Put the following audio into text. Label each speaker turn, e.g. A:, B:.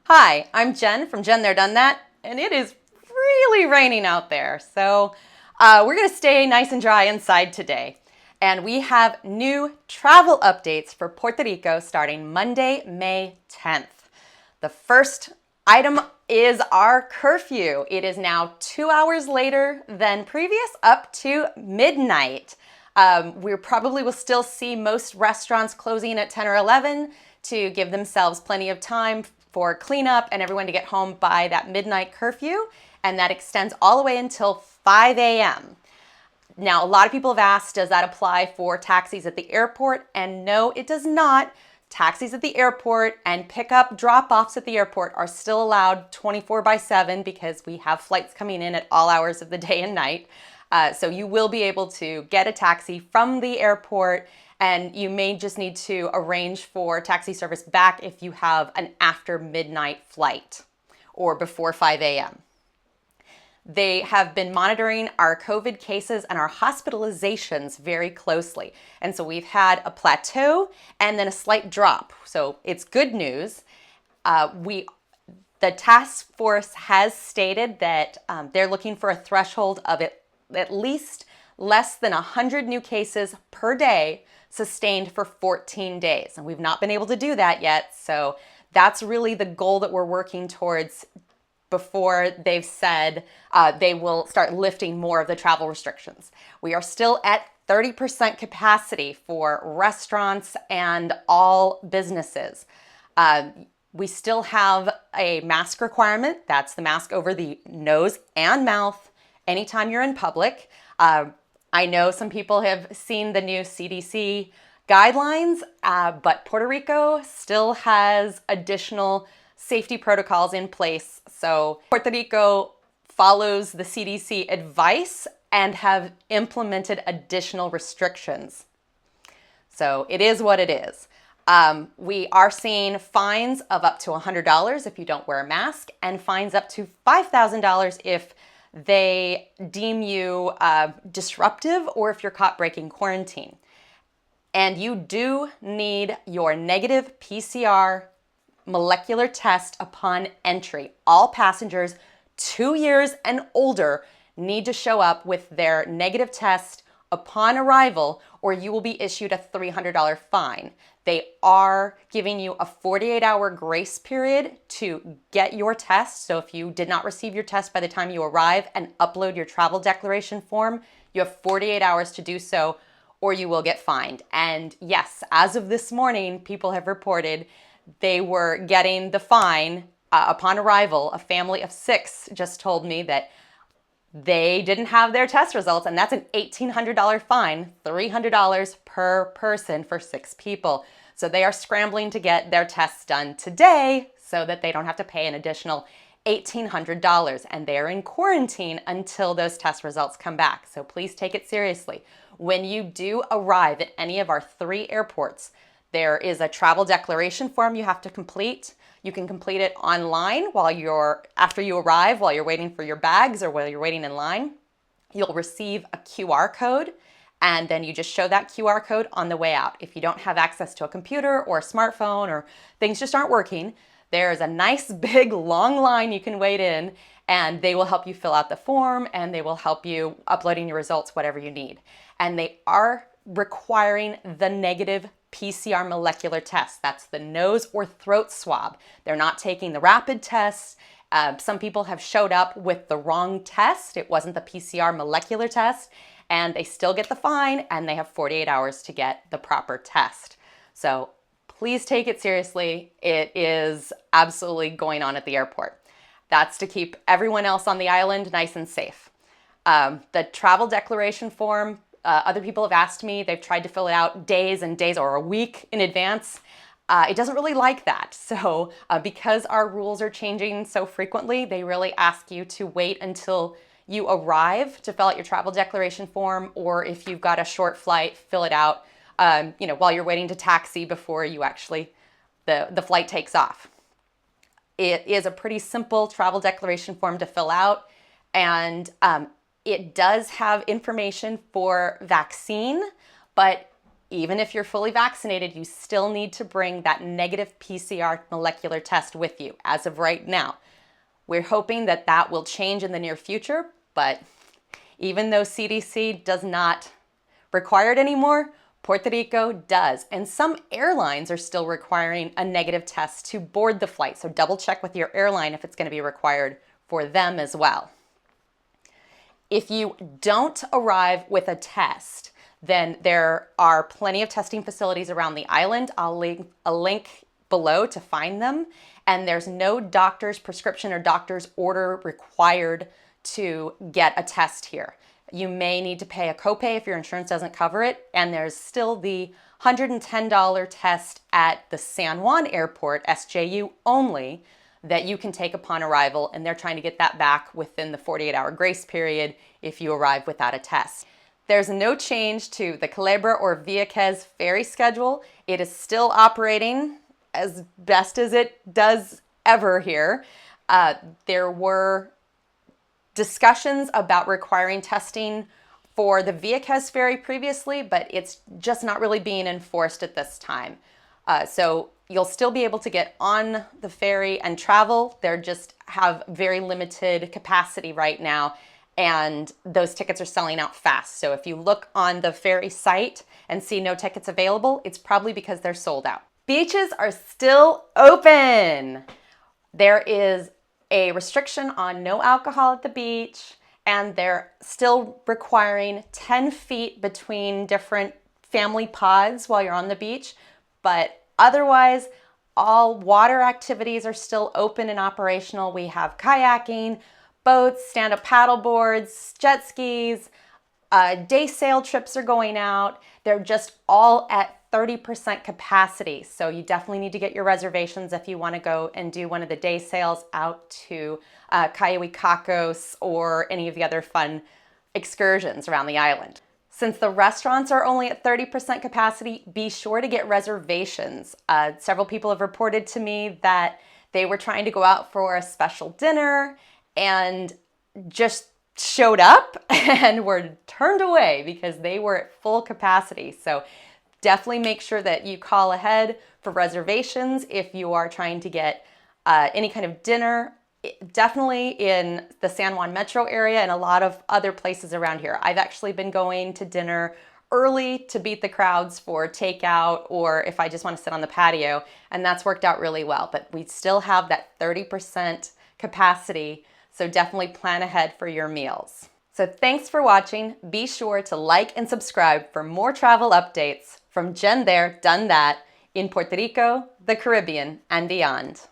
A: Hi, I'm Jen from JenThereDoneThat, and it is really raining out there. So we're going to stay nice and dry inside today. And we have new travel updates for Puerto Rico starting Monday, May 10th. The first item is our curfew. It is now 2 hours later than previous, up to midnight. We probably will still see most restaurants closing at 10 or 11 to give themselves plenty of time for cleanup and everyone to get home by that midnight curfew, and that extends all the way until 5 a.m. Now, a lot of people have asked, does that apply for taxis at the airport? And no, it does not. Taxis at the airport and pickup drop-offs at the airport are still allowed 24/7 because we have flights coming in at all hours of the day and night. So you will be able to get a taxi from the airport, and you may just need to arrange for taxi service back if you have an after midnight flight or before 5 a.m. They have been monitoring our COVID cases and our hospitalizations very closely. And so we've had a plateau and then a slight drop. So it's good news. The task force has stated that they're looking for a threshold of at least less than 100 new cases per day sustained for 14 days. And we've not been able to do that yet. So that's really the goal that we're working towards before they've said they will start lifting more of the travel restrictions. We are still at 30% capacity for restaurants and all businesses. We still have a mask requirement. That's the mask over the nose and mouth anytime you're in public. I know some people have seen the new CDC guidelines, but Puerto Rico still has additional safety protocols in place. So Puerto Rico follows the CDC advice and have implemented additional restrictions. So it is what it is. We are seeing fines of up to $100 if you don't wear a mask, and fines up to $5,000 if they deem you disruptive or if you're caught breaking quarantine. And you do need your negative PCR molecular test upon entry. All passengers 2 years and older need to show up with their negative test upon arrival, or you will be issued a $300 fine. They are giving you a 48-hour grace period to get your test. So if you did not receive your test by the time you arrive and upload your travel declaration form, you have 48 hours to do so, or you will get fined. And yes, as of this morning, people have reported they were getting the fine upon arrival. A family of 6 just told me that they didn't have their test results, and that's an $1,800 fine, $300 per person for 6 people. So they are scrambling to get their tests done today so that they don't have to pay an additional $1,800, and they're in quarantine until those test results come back. So please take it seriously. When you do arrive at any of our 3 airports, there is a travel declaration form you have to complete. You can complete it online after you arrive, while you're waiting for your bags or while you're waiting in line. You'll receive a QR code, and then you just show that QR code on the way out. If you don't have access to a computer or a smartphone, or things just aren't working, there's a nice big long line you can wait in, and they will help you fill out the form, and they will help you uploading your results, whatever you need. And they are requiring the negative PCR molecular test. That's the nose or throat swab. They're not taking the rapid test. Some people have showed up with the wrong test. It wasn't the PCR molecular test, and they still get the fine, and they have 48 hours to get the proper test. So please take it seriously. It is absolutely going on at the airport. That's to keep everyone else on the island nice and safe. The travel declaration form, other people have asked me, they've tried to fill it out days and days or a week in advance. It doesn't really like that. So because our rules are changing so frequently, they really ask you to wait until you arrive to fill out your travel declaration form, or if you've got a short flight, fill it out while you're waiting to taxi before you actually, the flight takes off. It is a pretty simple travel declaration form to fill out, and it does have information for vaccine, but even if you're fully vaccinated, you still need to bring that negative PCR molecular test with you as of right now. We're hoping that that will change in the near future, but even though CDC does not require it anymore, Puerto Rico does. And some airlines are still requiring a negative test to board the flight. So double check with your airline if it's going to be required for them as well. If you don't arrive with a test, then there are plenty of testing facilities around the island. I'll leave a link below to find them. And there's no doctor's prescription or doctor's order required to get a test here. You may need to pay a copay if your insurance doesn't cover it. And there's still the $110 test at the San Juan Airport, SJU only, that you can take upon arrival. And they're trying to get that back within the 48-hour grace period if you arrive without a test. There's no change to the Culebra or Vieques ferry schedule. It is still operating as best as it does ever here. There were discussions about requiring testing for the Vieques ferry previously, but it's just not really being enforced at this time. So you'll still be able to get on the ferry and travel. They just have very limited capacity right now, and those tickets are selling out fast. So if you look on the ferry site and see no tickets available, it's probably because they're sold out. Beaches are still open. There is a restriction on no alcohol at the beach, and they're still requiring 10 feet between different family pods while you're on the beach. But otherwise, all water activities are still open and operational. We have kayaking, boats, stand-up paddle boards, jet skis, day sail trips are going out. They're just all at 30% capacity. So you definitely need to get your reservations if you want to go and do one of the day sails out to Cayoicacos or any of the other fun excursions around the island. Since the restaurants are only at 30% capacity, be sure to get reservations. Several people have reported to me that they were trying to go out for a special dinner and just showed up and were turned away because they were at full capacity. So definitely make sure that you call ahead for reservations if you are trying to get any kind of dinner, definitely in the San Juan metro area and a lot of other places around here. I've actually been going to dinner early to beat the crowds for takeout, or if I just want to sit on the patio, and that's worked out really well. But we still have that 30% capacity, so definitely plan ahead for your meals. So thanks for watching. Be sure to like and subscribe for more travel updates from Jen There, Done That in Puerto Rico, the Caribbean, and beyond.